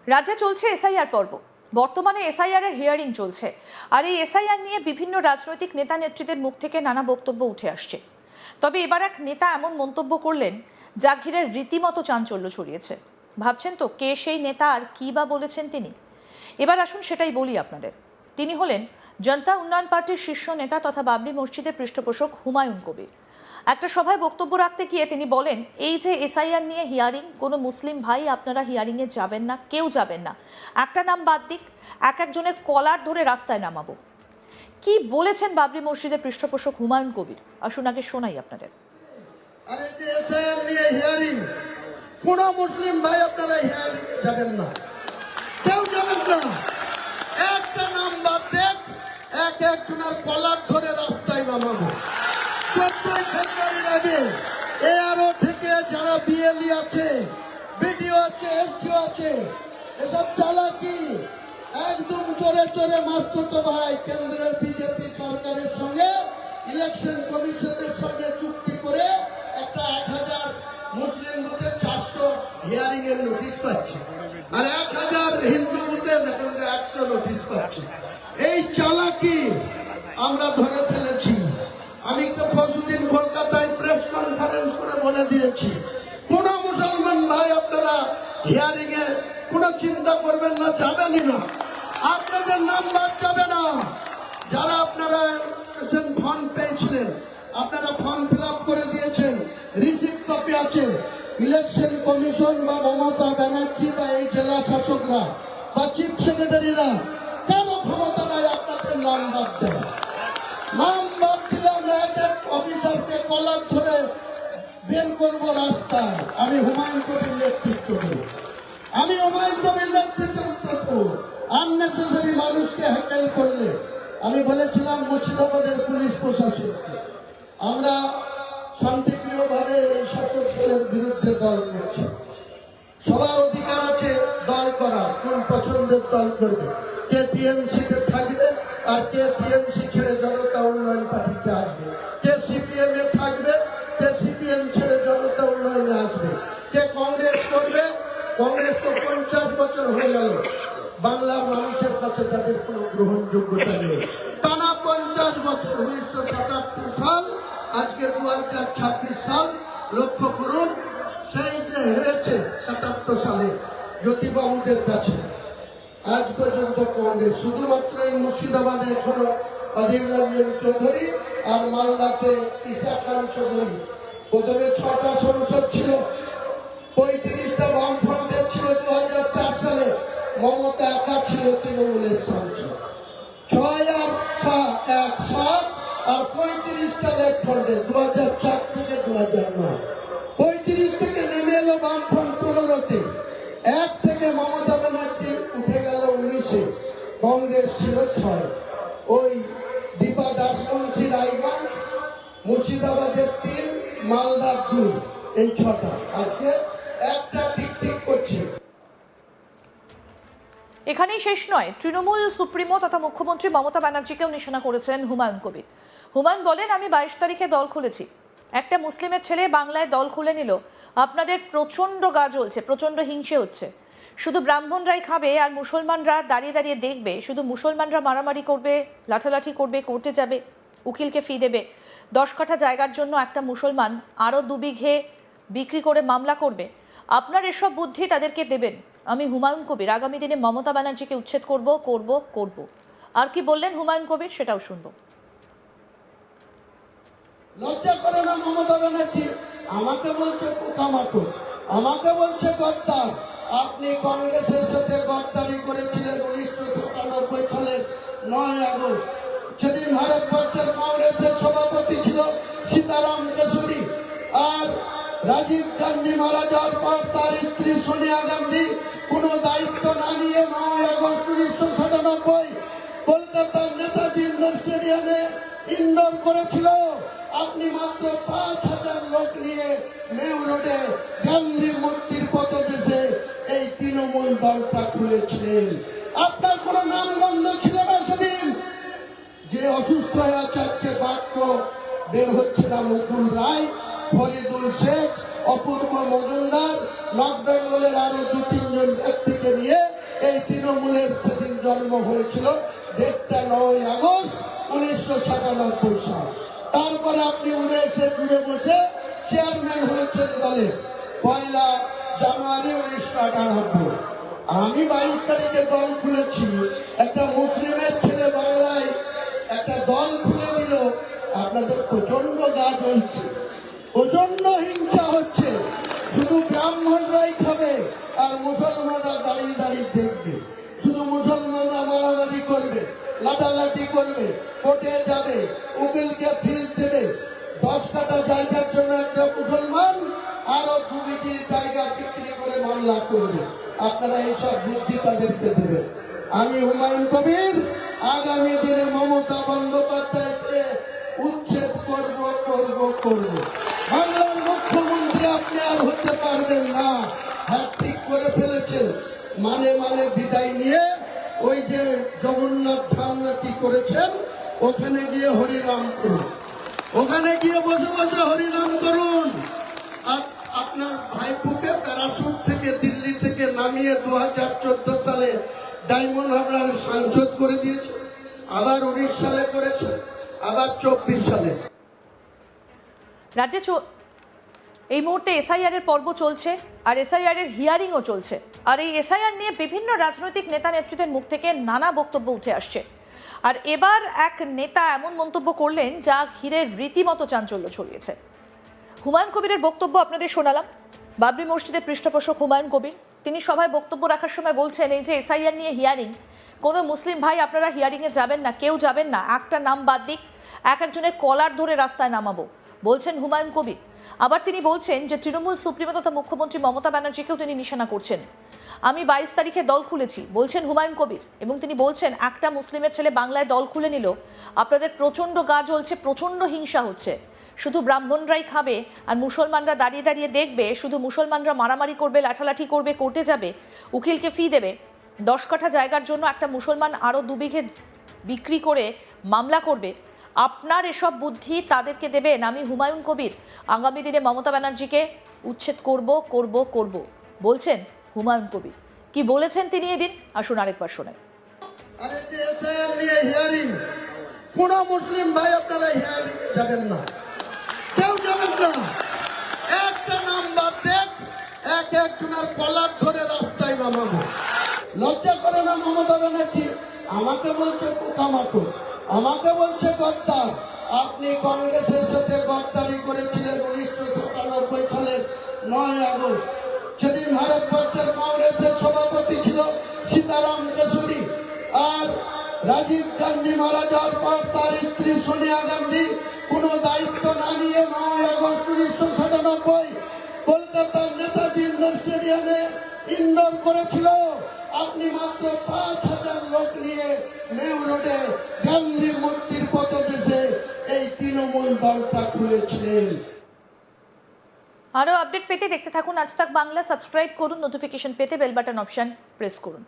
রাজ্যে চলছে এসআইআর পর্ব। বর্তমানে এসআইআর এর হিয়ারিং চলছে, আর এই এসআইআর নিয়ে বিভিন্ন রাজনৈতিক নেতা নেত্রীদের মুখ থেকে নানা বক্তব্য উঠে আসছে। তবে এবার এক নেতা এমন মন্তব্য করলেন যা ঘিরে রীতিমতো চাঞ্চল্য ছড়িয়েছে। ভাবছেন তো কে সেই নেতা আর কী বা বলেছেন তিনি? এবার আসুন সেটাই বলি আপনাদের। তিনি হলেন জনতা উন্নয়ন পার্টির শীর্ষ নেতা তথা বাবরি মসজিদের পৃষ্ঠপোষক হুমায়ুন কবির। একটা সভায় বক্তব্য রাখতে গিয়ে তিনি বলেন, এই যে এসআইআর নিয়ে হিয়ারিং, কোনো মুসলিম ভাই আপনারা হিয়ারিংয়ে যাবেন না, কেউ যাবেন না। একটা নাম বাদ দিক, এক একজনের কলার ধরে রাস্তায় নামাবো। কি বলেছেন বাবরি মসজিদের পৃষ্ঠপোষক হুমায়ুন কবির? আসুন আগে শোনাই আপনাদের। আরে যে এসআইআর নিয়ে হিয়ারিং, কোন মুসলিম ভাই আপনারা হিয়ারিং যাবেন না, কেউ যাবেন না। একটা নাম বাদ দেন, এক একজনের কলার ধরে রাস্তায় নামাবো। 14 ফেব্রুয়ারির আগে এআরও থেকে যারা বিএলই আছে, বিডিও আছে, এসডিও আছে, এসব চালাকি একদম চোরে চোরে মাস্তুতো ভাই কেন্দ্রের বিজেপি সরকারের সঙ্গে ইলেকশন কমিশনের সঙ্গে চুক্তি করে একটা 1000 মুসলিম বুথে 400 হিয়ারিং এর নোটিশ পাচ্ছে, আর 1000 হিন্দু বুথে দেখুন 100 নোটিশ পাচ্ছে। এই চালাকি আমরা ধরে ফেলেছি। আমি তো পরশুদিন কলকাতায় প্রেস কনফারেন্স করে বলে দিয়েছি, কোন মুসলমান ভাই আপনারা হিয়ারিং এ কোনো চিন্তা করবেন না, যাবেনই না। আপনাদের নাম বাদ যাবে না। যারা আপনারা ফর্ম পেয়েছিলেন, আপনারা ফর্ম ফিল আপ করে দিয়েছেন, রিসিপ্ট কপি আছে। ইলেকশন কমিশন বা মমতা ব্যানার্জি বা এই জেলা শাসকরা বা চিফ সেক্রেটারিরা কারো ক্ষমতা নাই আপনাদের নাম বাদ দেয়। নাম বাদ দিলে আমরা এক এক অফিসারকে কলার ধরে বের করবো রাস্তায়। আমি হুমায়ুন কবির নেতৃত্ব দেব, আমি হুমায়ুন কবির নেতৃত্ব দেব। আননেসেসারি মানুষকে হ্যাকেল করলে, আমি বলেছিলাম মুর্শিদাবাদের পুলিশ প্রশাসনকে, আমরা শান্তিপ্রিয়ভাবে এই শাসকদের বিরুদ্ধে দল করছি। সবার অধিকার আছে দল করা, কোন পছন্দের দল করবে, কে টিএমসিতে থাকবে আর কে টিএমসি ছেড়ে জনতা উন্নয়ন পার্টিতে আসবে, কে সিপিএম এ থাকবে, কে সিপিএম ছেড়ে জনতা উন্নয়নে আসবে, কে কংগ্রেস করবে। কংগ্রেস তো 50 বছর হয়ে গেল, বাংলার মানুষের কাছে তাদের কোনো গ্রহণযোগ্যতা নেই। টানা 50 বছর, 1977 সাল, আজকে 2026 সাল। লক্ষ্য করুন, সেই যে হেরেছে 77 সালে জ্যোতিবাবুদের কাছে, আজ পর্যন্ত কংগ্রেস শুধুমাত্র এই মুর্শিদাবাদে এখনো অধীর রঞ্জন চৌধুরী আর মালদাতে ঈশা খান চৌধুরী। প্রথমে 6টা সংসদ ছিল, 35টা বামফ্রন্টের ছিল। 2004 সালে মমতা একা ছিল তৃণমূলের সংসদ, 6 আর 7 আর 35টা লেফট ফ্রন্টে। 2004 থেকে 2009, 35 থেকে নেমে এলো বামফ্রন্ট 15তে, 1 থেকে মমতা ব্যানার্জি উঠে গেল 19-এ, কংগ্রেস ছিল 6। ওই দীপা দাসমুন্সি রায়গঞ্জ, মুর্শিদাবাদের 3, মালদার 2, এই 6টা। আজকে একটা ঠিক ঠিক করছে। এখানেই শেষ নয়, তৃণমূল সুপ্রিমো তথা মুখ্যমন্ত্রী মমতা ব্যানার্জিকেও নিশানা করেছেন হুমায়ুন কবির। হুমায়ুন বলেন, আমি 22 তারিখে দল খুলেছি। একটা মুসলিমের ছেলে বাংলায় দল খুলে নিল, আপনাদের প্রচণ্ড গা জ্বলছে, প্রচণ্ড হিংসে হচ্ছে। শুধু ব্রাহ্মণরাই খাবে আর মুসলমানরা দাঁড়িয়ে দাঁড়িয়ে দেখবে। শুধু মুসলমানরা মারামারি করবে, লাঠালাঠি করবে, কোর্টে যাবে, উকিলকে ফি দেবে। 10 কাঠা জায়গার জন্য একটা মুসলমান আরও 2 বিঘে বিক্রি করে মামলা করবে। আপনার এসব বুদ্ধি তাদেরকে দেবেন। আমি হুমায়ুন কবির আগামী দিনে মমতা ব্যানার্জিকে উচ্ছেদ করব করব করব। আর কি বললেন হুমায়ুন কবির, সেটাও শুনবো। লজ্জা করে না মমতা ব্যানার্জি? আমাকে বলছে পোকামাকড়, আমাকে বলছে গদ্দার। আপনি কংগ্রেসের সাথে গদ্দারি করেছিলেন 1997 সালের 9 আগস্ট। সেদিন ভারতবর্ষের কংগ্রেসের সভাপতি ছিল সীতারাম কেশরী, আর রাজীব গান্ধী মারা যাওয়ার পর তার স্ত্রী সোনিয়া গান্ধী কোনো দায়িত্ব না নিয়ে 9 আগস্ট 1997 কলকাতার নেতাজি ইন্ডোর স্টেডিয়ামে ইনডোর করেছিল। আপনি মাত্র 5000 লোক নিয়ে মেউ রোডে গান্ধী মূর্তির পথদেশে এই তৃণমূল দলটা খুলেছিলেন। আপনার কোনো নামগন্ধ ছিল না সেদিন। যে অসুস্থ হয়ে আছে আজকে, বাক্য বের হচ্ছে না, মুকুল রায়, ফরিদুল শেখ, অপূর্ব মজুমদার, নর্থ বেঙ্গলের আরো 2-3 জন ব্যক্তিকে নিয়ে তৃণমূলের সেদিন জন্ম হয়েছিল, ডেটটা 9 আগস্ট 1997 সাল। তারপরে আপনি উড়ে এসে জুড়ে বসে চেয়ারম্যান হয়েছেন দলে 1 জানুয়ারি 1998। আমি 22 তারিখে দল খুলেছি, একটা মুসলিমের ছেলে বাংলায় একটা দল খুলে দিল, আপনাদের প্রচন্ড গা জ্বলছে, প্রচন্ড হিংসা হচ্ছে। শুধু ব্রাহ্মণরাই খাবে আর মুসলমানরা দাঁড়িয়ে দাঁড়িয়ে দেখবে। শুধু মুসলমানরা মারামারি করবে, লাঠালাঠি করবে, কোর্টে যাবে, উকিলকে ফিস দেবে। 10 কাঠা জায়গার জন্য একটা মুসলমান আরো 2 বিঘি জায়গা বিক্রি করে মামলা করবে। আপনারা এইসব বুদ্ধি তাদেরকে দেবেন। আমি হুমায়ুন কবির আগামী দিনে মমতা বন্দ্যোপাধ্যায়কে উচ্ছেদ করব। বাংলার মুখ্যমন্ত্রী আপনি আর হতে পারবেন না, ঠিক করে ফেলেছেন। মানে বিদায় নিয়ে ওই যে জগন্নাথ ধাম কি করেছেন, ওখানে গিয়ে হরিনাম করুন, ওখানে গিয়ে বসে বসে হরিনাম করুন। আপনার ভাইপুকে প্যারাশুট থেকে দিল্লি থেকে নামিয়ে 2014 সালে ডায়মন্ড হারবার সাংসদ করে দিয়েছে, আবার 19 সালে করেছে, আবার 24 সালে। রাজ্যে এই মুহূর্তে এসআইআর এর পর্ব চলছে আর এসআইআর এর হিয়ারিংও চলছে। আর এই এসআইআর নিয়ে বিভিন্ন রাজনৈতিক নেতা নেত্রীদের মুখ থেকে নানা বক্তব্য উঠে আসছে। আর এবার এক নেতা এমন মন্তব্য করলেন যা ঘিরে রীতিমতো চাঞ্চল্য ছড়িয়েছে। হুমায়ুন কবিরের বক্তব্য আপনাদের শোনালাম। বাবরি মসজিদের পৃষ্ঠপোষক হুমায়ুন কবির তিনি সভায় বক্তব্য রাখার সময় বলছেন, এই যে এসআইআর নিয়ে হিয়ারিং, কোনো মুসলিম ভাই আপনারা হিয়ারিংয়ে যাবেন না, কেউ যাবেন না, একটা নাম বাদ দিক, একজনের কলার ধরে রাস্তায় নামাবো, বলছেন হুমায়ুন কবির। আবার তিনি বলছেন যে তৃণমূল সুপ্রিমো তথা মুখ্যমন্ত্রী মমতা ব্যানার্জিকেও তিনি নিশানা করছেন। আমি 22 তারিখে দল খুলেছি, বলছেন হুমায়ুন কবির। এবং তিনি বলছেন একটা মুসলিমের ছেলে বাংলায় দল খুলে নিল, আপনাদের প্রচণ্ড গা জ্বলছে, প্রচণ্ড হিংসা হচ্ছে। শুধু ব্রাহ্মণরাই খাবে আর মুসলমানরা দাঁড়িয়ে দাঁড়িয়ে দেখবে। শুধু মুসলমানরা মারামারি করবে, লাঠালাঠি করবে, কোর্টে যাবে, উকিলকে ফি দেবে। 10 কাঠা জায়গার জন্য একটা মুসলমান আরও 2 বিঘে বিক্রি করে মামলা করবে। আপনার এসব বুদ্ধি তাদেরকে দেবেন। আমি হুমায়ুন কবির আগামী দিনে মমতা ব্যানার্জিকে উচ্ছেদ করব বলছেন হুমায়ুন কবির। কি বলেছেন তিনি এদিন, আসুন আরেকবার শোনাই। আরে যে এসআইআর নিয়ে হিয়ারিং, কোন মুসলিম ভাই আপনারা হিয়ারিং যাবেন না, কেউ যাবেন না। একটা নাম বাদ দেন, একজনের কলার ধরে রাস্তায় নামাবো। লজ্জা করে না মমতা ব্যানার্জি? আমাকে বলছে পোকামাকড়, আমাকে বলছে গদ্দার। আপনি কংগ্রেসের সাথে গদ্দারি করেছিলেন 1997 সালের 9 আগস্ট। সেদিন ভারতবর্ষের কংগ্রেসের সভাপতি ছিল সীতারাম কেশরী। আর রাজীব গান্ধী মারা যাওয়ার পর তার স্ত্রী সোনিয়া গান্ধী কোনো দায়িত্ব না নিয়ে 9 আগস্ট 1997 কলকাতার নেতাজি ইন্ডোর স্টেডিয়ামে ইনডোর করেছিল। আপনি মাত্র 5,000 লোক নিয়ে মেউ রোডে গান্ধী মূর্তির পথদেশে এই তৃণমূল দলটা খুলেছিলেন। আরও আপডেট পেতে দেখতে থাকুন আজ তাক বাংলা। সাবস্ক্রাইব করুন, নোটিফিকেশন পেতে বেল বাটন অপশন প্রেস করুন।